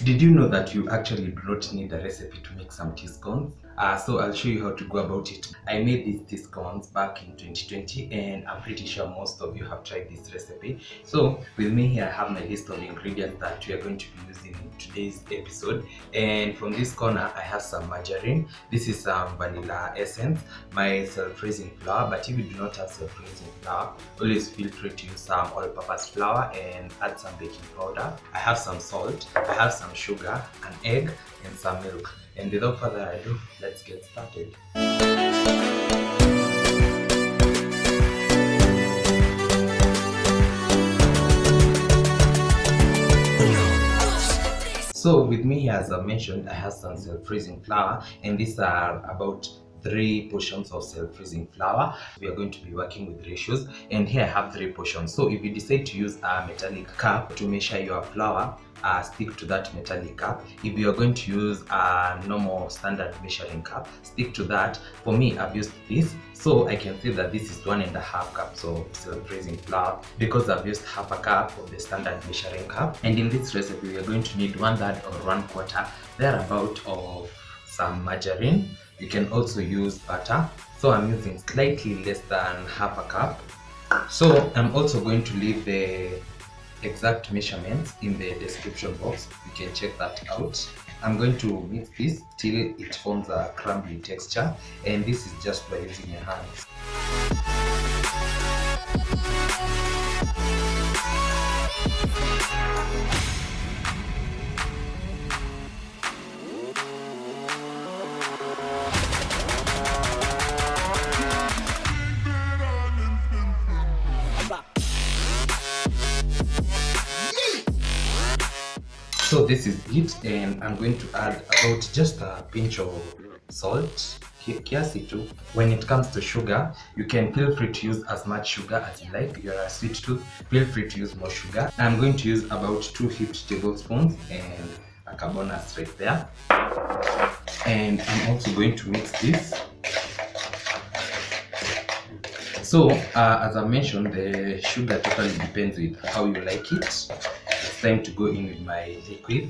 Did you know that you actually do not need a recipe to make some tea scones? So I'll show you how to go about it. I made these tea scones back in 2020 and I'm pretty sure most of you have tried this recipe. So with me here I have my list of ingredients that we are going to be using in today's episode. And from this corner I have some margarine. This is some vanilla essence, my self-raising flour, but if you do not have self-raising flour, always feel free to use some all-purpose flour and add some baking powder. I have some salt, I have some sugar, an egg and some milk. And without further ado, let's get started. So with me here, as I mentioned, I have some self-raising flour, and these are about 3 portions of self-raising flour. We are going to be working with ratios, and here I have 3 portions. So if you decide to use a metallic cup to measure your flour, stick to that metallic cup. If you are going to use a normal standard measuring cup, stick to that. For me, I've used this, so I can see that this is 1.5 cups of self-raising flour because I've used half a cup of the standard measuring cup. And in this recipe, we are going to need 1/3 or 1/4 thereabout of some margarine. You can also use butter, so I'm using slightly less than half a cup. So I'm also going to leave the exact measurements in the description box. You can check that out. I'm going to mix this till it forms a crumbly texture, and this is just by using your hands. So this is it, and I'm going to add about just a pinch of salt, kiasi tu. When it comes to sugar, you can feel free to use as much sugar as you like. If you're a sweet tooth, feel free to use more sugar. I'm going to use about 2 heaped tablespoons and a carbonate right there. And I'm also going to mix this. So as I mentioned, the sugar totally depends with how you like it. It's time to go in with my liquid,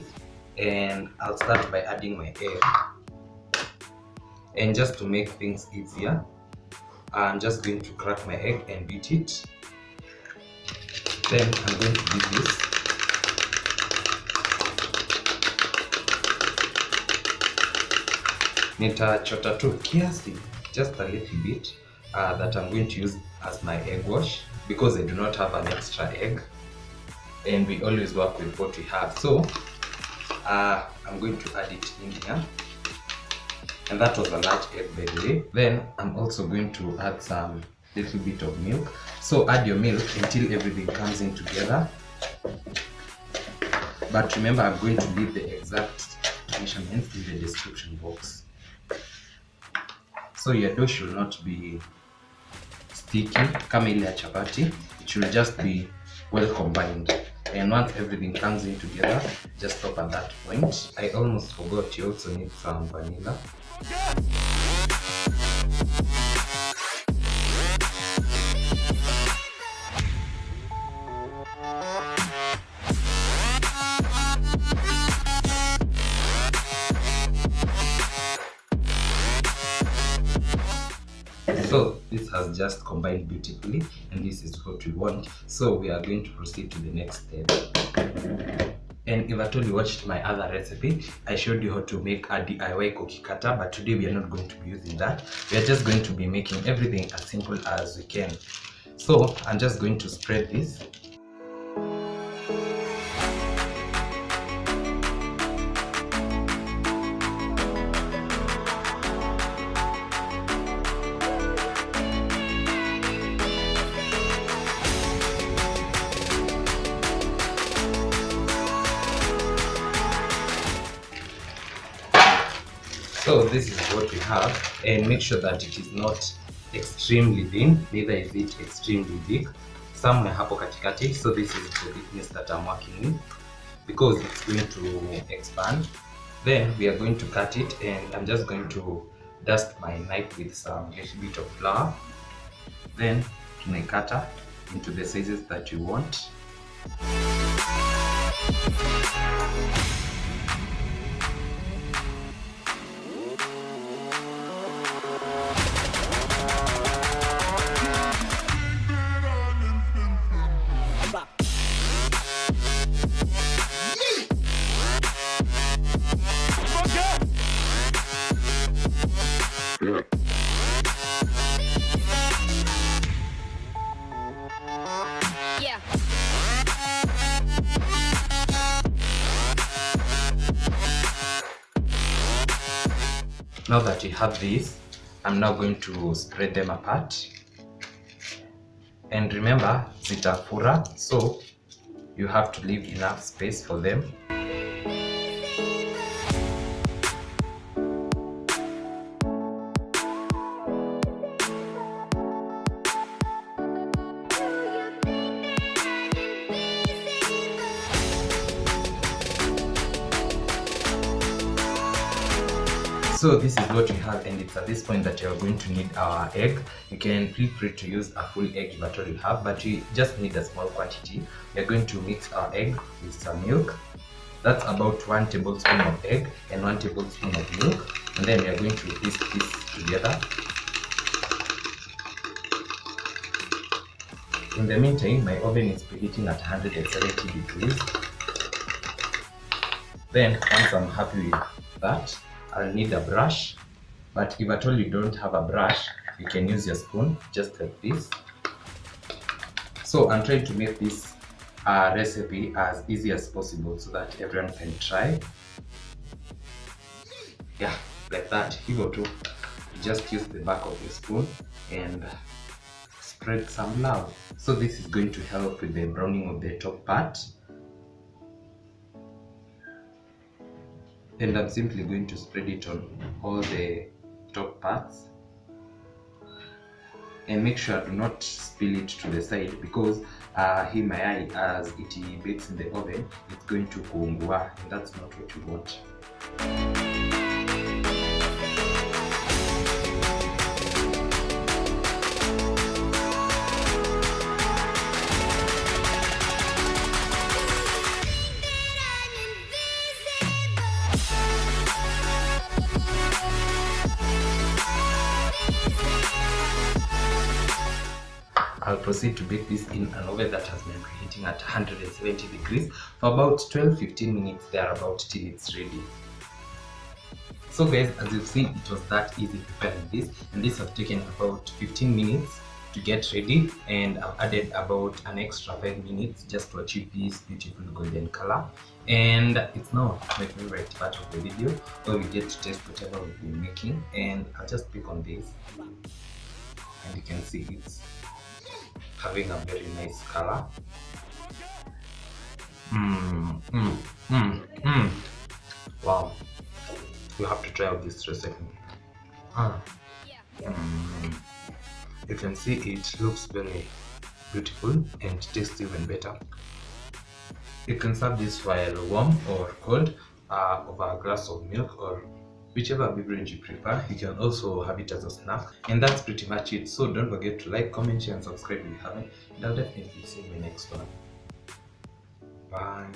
and I'll start by adding my egg. And just to make things easier, I'm just going to crack my egg and beat it. Then I'm going to do this. Nitachota tu kiasi, just a little bit, that I'm going to use as my egg wash because I do not have an extra egg. And we always work with what we have. So I'm going to add it in here, and that was a large egg by the way. Then I'm also going to add some little bit of milk. So add your milk until everything comes in together, but remember I'm going to leave the exact measurements in the description box. So your dough should not be sticky kama ile ya chapati. It should just be well combined, and once everything comes in together, just stop at that point. I almost forgot, you also need some vanilla. So this has just combined beautifully, and this is what we want. So we are going to proceed to the next step. And if at all you watched my other recipe, I showed you how to make a DIY cookie cutter, but today we are not going to be using that. We are just going to be making everything as simple as we can. So I'm just going to spread this. So this is what we have, and make sure that it is not extremely thin, neither is it extremely thick. Somewhere hapo katikati. So this is the thickness that I'm working with because it's going to expand. Then we are going to cut it, and I'm just going to dust my knife with some little bit of flour. Then tunaikata into the sizes that you want. Now that we have this, I'm now going to spread them apart. And remember, zitafura, so you have to leave enough space for them. So this is what we have, and it's at this point that you're going to need our egg. You can feel free to use a full egg if at all you have, but we just need a small quantity. We're going to mix our egg with some milk. That's about 1 tablespoon of egg and 1 tablespoon of milk, and then we are going to whisk this together. In the meantime, my oven is preheating at 170 degrees. Then once I'm happy with that, I'll need a brush, but if at all you don't have a brush, you can use your spoon, just like this. So I'm trying to make this recipe as easy as possible so that everyone can try. Yeah, like that. Here too. Just use the back of the spoon and spread some love. So this is going to help with the browning of the top part. And I'm simply going to spread it on all the top parts. And make sure do not spill it to the side, because here my eye, as it bakes in the oven, it's going to kuungua, and that's not what you want. I'll proceed to bake this in an oven that has been preheating at 170 degrees for about 12-15 minutes thereabout till it's ready. So guys, as you've seen, it was that easy preparing this, and this has taken about 15 minutes to get ready, and I've added about an extra 5 minutes just to achieve this beautiful golden color. And it's now my favorite part of the video, where we get to taste whatever we've been making. And I'll just pick on this, and you can see it's having a very nice color. Wow, you have to try out this recipe. You can see it looks very beautiful and tastes even better. You can serve this while warm or cold over a glass of milk, or whichever beverage you prefer. You can also have it as a snack, and that's pretty much it. So don't forget to like, comment, share and subscribe if you haven't, and I'll definitely see you in the next one. Bye.